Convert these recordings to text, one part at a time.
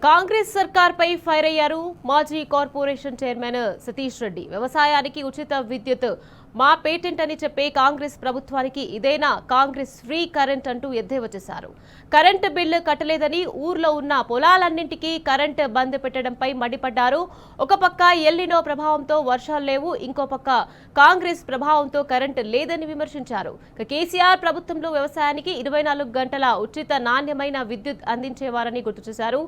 Congress సర్కార్పై fire అయ్యారు మాజీ corporation chairman Satish Reddy. వ్యవసాయానికి ఉచిత విద్యుత్ మా పేటెంట్ అని చెప్పే కాంగ్రెస్ ప్రభుత్వానికి ఇదేనా కాంగ్రెస్ ఫ్రీ కరెంట్ అంటూ ఎద్దేవా చేశారు. కరెంటు బిల్లు కట్టలేదని ఊర్లో ఉన్న పొలాలన్నింటికీ కరెంటు బంద్ పెట్టడంపై మండిపడ్డారు. ఒక పక్క ఎల్నినో ప్రభావంతో వర్షాలు లేవు, ఇంకో పక్క కాంగ్రెస్ ప్రభావంతో కరెంటు లేదని విమర్శించారు. కేసీఆర్ ప్రభుత్వంలో వ్యవసాయానికి 24 గంటల ఉచిత నాణ్యమైన విద్యుత్ అందించేవారని గుర్తు చేశారు.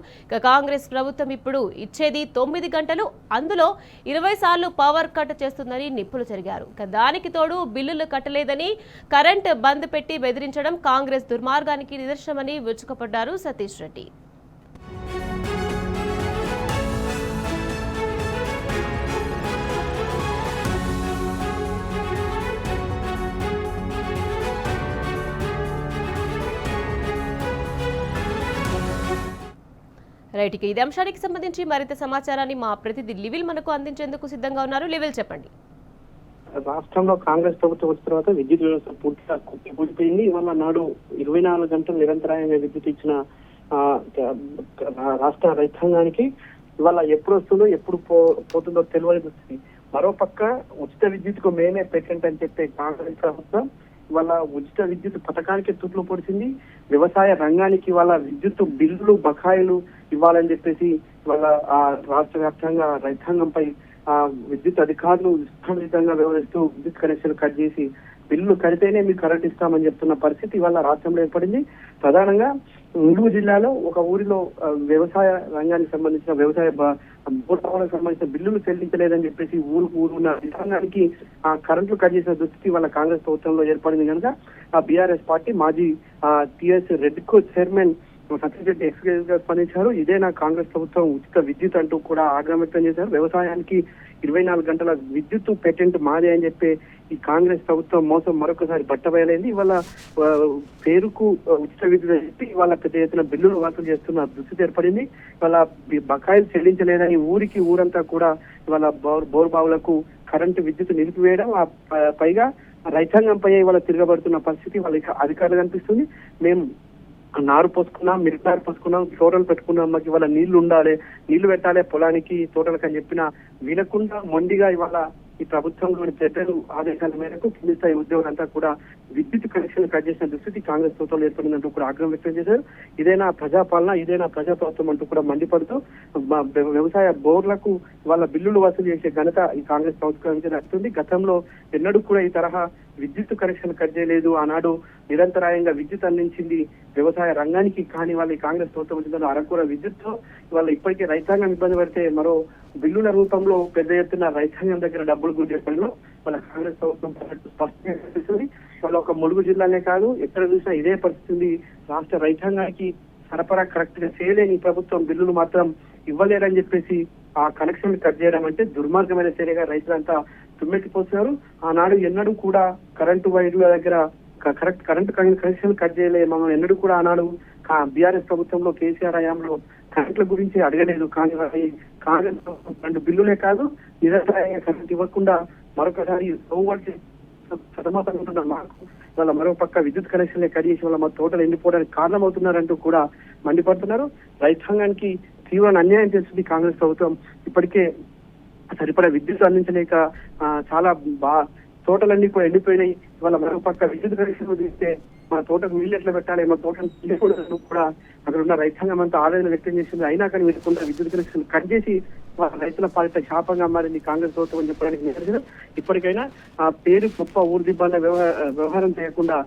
కాంగ్రెస్ ప్రభుత్వం ఇప్పుడు ఇచ్చేది 9 గంటలు, అందులో 20 సార్లు పవర్ కట్ చేస్తుందని నిప్పులు చెరిగారు. దానికి తోడు బిల్లులు కట్టలేదని కరెంట్ బంద్ పెట్టి బెదిరించడం కాంగ్రెస్ దుర్మార్గానికి నిదర్శనమని విరుచుకుపడ్డారు సతీష్ రెడ్డి. రైట్, ఇదే అంశానికి సంబంధించి మరింత సమాచారాన్ని మా ప్రతినిధి లివిల్ మనకు అందించేందుకు సిద్ధంగా ఉన్నారు. లివిల్, చెప్పండి. రాష్ట్రంలో కాంగ్రెస్ ప్రభుత్వం వచ్చిన తర్వాత విద్యుత్ వ్యవస్థ పూర్తిగా కూలిపోయింది. ఇవాళ నాడు 24 గంటలు నిరంతరాయంగా విద్యుత్ ఇచ్చిన రాష్ట్ర రైతాంగానికి ఇవాళ ఎప్పుడు వస్తుందో ఎప్పుడు పోతుందో తెలియని వస్తుంది. మరోపక్క ఉచిత విద్యుత్కు మేమే పేటెంట్ అని చెప్పే కాంగ్రెస్ ప్రభుత్వం ఇవాళ ఉచిత విద్యుత్ పథకానికి తుట్లు పొడిచింది. వ్యవసాయ రంగానికి ఇవాళ విద్యుత్ బిల్లులు బకాయిలు ఇవ్వాలని చెప్పేసి ఇవాళ రాష్ట్ర వ్యాప్తంగా రైతాంగంపై విద్యుత్ అధికారులు ఇష్టంగా వ్యవహరిస్తూ విద్యుత్ కనెక్షన్ కట్ చేసి బిల్లులు కడితేనే మీకు కరెంట్ ఇస్తామని చెప్తున్న పరిస్థితి ఇవాళ రాష్ట్రంలో ఏర్పడింది. ప్రధానంగా ములుగు జిల్లాలో ఒక ఊరిలో వ్యవసాయ రంగానికి సంబంధించిన వ్యవసాయ భూటాలకు సంబంధించిన బిల్లులు చెల్లించలేదని చెప్పేసి ఊరున్న రైతాంగానికి ఆ కరెంట్లు కట్ చేసిన దుస్థితి వాళ్ళ కాంగ్రెస్ ప్రభుత్వంలో ఏర్పడింది కనుక ఆ బీఆర్ఎస్ పార్టీ మాజీ TS REDCO chairman Satish Reddy excuse గా స్పందించారు. ఇదే నా కాంగ్రెస్ ప్రభుత్వం ఉచిత విద్యుత్ అంటూ కూడా ఆగ్రహం వ్యక్తం చేశారు. వ్యవసాయానికి 24 గంటల విద్యుత్ పేటెంట్ మాదే అని చెప్పి ఈ కాంగ్రెస్ ప్రభుత్వం మోసం మరొకసారి బట్టబయలైంది. ఇవాళ పేరుకు ఉచిత విద్యుత్ చెప్పి ఇవాళ పెద్ద ఎత్తున బిల్లులు వసూలు చేస్తున్న దుస్థితి ఏర్పడింది. ఇవాళ బకాయిలు చెల్లించలేదని ఊరంతా కూడా ఇవాళ బోర్బావులకు కరెంటు విద్యుత్ నిలిపివేయడం, పైగా రైతాంగంపై ఇవాళ తిరగబడుతున్న పరిస్థితి వాళ్ళకి అధికారులు కనిపిస్తుంది. మేము నారు పోసుకున్నాం, మిరపనారు పోసుకున్నాం, తోటలు పెట్టుకున్నాం, మాకు ఇవాళ నీళ్లు ఉండాలి, నీళ్లు పెట్టాలి పొలానికి తోటలకు అని చెప్పిన వినకుండా మొండిగా ఇవాళ ఈ ప్రభుత్వంలోని పెద్దలు ఆదేశాల మేరకు కింది స్థాయి ఉద్యోగులంతా కూడా విద్యుత్ కనెక్షన్ కట్ చేసిన దుస్థితి కాంగ్రెస్ ప్రభుత్వంలో ఏర్పడిందంటూ కూడా ఆగ్రహం వ్యక్తం చేశారు. ఇదేనా ప్రజాపాలన, ఇదేనా ప్రజాప్రభుత్వం అంటూ కూడా మండిపడుతూ వ్యవసాయ బోర్లకు వాళ్ళ బిల్లులు వసూలు చేసే ఘనత ఈ కాంగ్రెస్ ప్రభుత్వానికి దక్కుతుంది. గతంలో ఎన్నడూ కూడా ఈ తరహా విద్యుత్ కనెక్షన్ కట్ చేయలేదు. ఆనాడు నిరంతరాయంగా విద్యుత్ అందించింది వ్యవసాయ రంగానికి. కానీ వాళ్ళ కాంగ్రెస్ ప్రభుత్వం వచ్చిన అరకూర విద్యుత్తో ఇవాళ ఇప్పటికే రైతాంగం ఇబ్బంది పడితే మరో బిల్లుల రూపంలో పెద్ద ఎత్తున రైతాంగం దగ్గర డబ్బులు గుంజే పనిలో వాళ్ళ కాంగ్రెస్ ప్రభుత్వం స్పష్టంగా కనిపిస్తుంది. వాళ్ళ ఒక ములుగు జిల్లానే కాదు, ఎక్కడ చూసినా ఇదే పరిస్థితి ఉంది. రాష్ట్ర రైతాంగానికి సరఫరా కరెక్ట్ గా చేయలేని ప్రభుత్వం బిల్లులు మాత్రం ఇవ్వలేరని చెప్పేసి ఆ కనెక్షన్ కట్ చేయడం అంటే దుర్మార్గమైన చర్యగా రైతులంతా తుమ్మెత్తిపోతున్నారు. ఆనాడు ఎన్నడూ కూడా కరెంటు వైర్ల దగ్గర కరెంటు కనెక్షన్ కట్ చేయలేదు. మనం ఎన్నడూ కూడా ఆనాడు బీఆర్ఎస్ ప్రభుత్వంలో కేసీఆర్ హయాంలో కరెంట్ల గురించి అడగలేదు. కానీ కాంగ్రెస్ రెండు బిల్లులే కాదు, నిరంతరాయంగా కరెంట్ ఇవ్వకుండా మరొకసారి సతమతం ఉంటున్న మాకు వాళ్ళ మరో పక్క విద్యుత్ కనెక్షన్లే కట్ చేసి వాళ్ళ మా తోటలు ఎండిపోవడానికి కారణమవుతున్నారంటూ కూడా మండిపడుతున్నారు. రైతాంగానికి తీవ్ర అన్యాయం చేస్తుంది కాంగ్రెస్ ప్రభుత్వం. ఇప్పటికే సరిపడా విద్యుత్ అందించలేక చాలా తోటలన్నీ కూడా ఎండిపోయినాయి. ఇవాళ మరో పక్క విద్యుత్ కనెక్షన్ తీస్తే మా తోటకు నీళ్ళు ఎట్లా పెట్టాలి, మా తోటను కూడా అక్కడ ఉన్న రైతాంగం అంతా ఆవేదన వ్యక్తం చేసింది. అయినా కానీ వీళ్ళకుండా విద్యుత్ కనెక్షన్ కట్ చేసి రైతుల పాలిట శాపంగా మారింది కాంగ్రెస్ ప్రభుత్వం అని చెప్పడానికి నిదర్శనం. ఇప్పటికైనా ఆ పేరు గొప్ప ఊర్దిబ్బాన్న వ్యవహారం చేయకుండా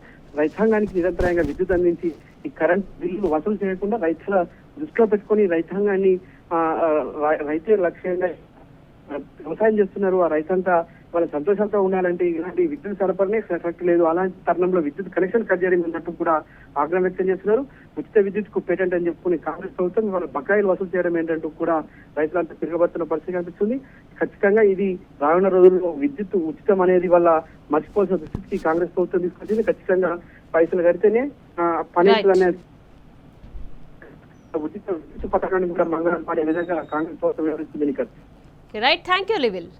రైతాంగానికి నిరంతరాయంగా విద్యుత్ అందించి ఈ కరెంట్ బిల్లు వసూలు చేయకుండా రైతుల దృష్టిలో పెట్టుకుని రైతాంగాన్ని రైతే లక్ష్యంగా వ్యవసాయం చేస్తున్నారు. ఆ రైతంతా వాళ్ళ సంతోషంతో ఉండాలంటే ఇలాంటి విద్యుత్ సరఫరానే కరెక్ట్ లేదు. అలాంటి తరుణంలో విద్యుత్ కనెక్షన్ కట్ చేయడం అన్నట్టు కూడా ఆగ్రహం వ్యక్తం చేస్తున్నారు. ఉచిత విద్యుత్ కు పేటెంట్ అని చెప్పుకుని కాంగ్రెస్ ప్రభుత్వం వాళ్ళ బకాయిలు వసూలు చేయడం ఏంటంటూ కూడా రైతులంతా తిరగబడుతున్న పరిస్థితి కనిపిస్తుంది. ఖచ్చితంగా ఇది రానున్న రోజుల్లో విద్యుత్ ఉచితం అనేది వల్ల మర్చిపోవాల్సిన దుస్థితికి కాంగ్రెస్ ప్రభుత్వం తీసుకొచ్చింది. ఖచ్చితంగా పైసలు కడితేనే పని అనేది ఉచిత విద్యుత్ పథకాన్ని కూడా మంగళం పాడే విధంగా కాంగ్రెస్ ప్రభుత్వం వ్యవహరిస్తుంది. Right, thank you లివిల్.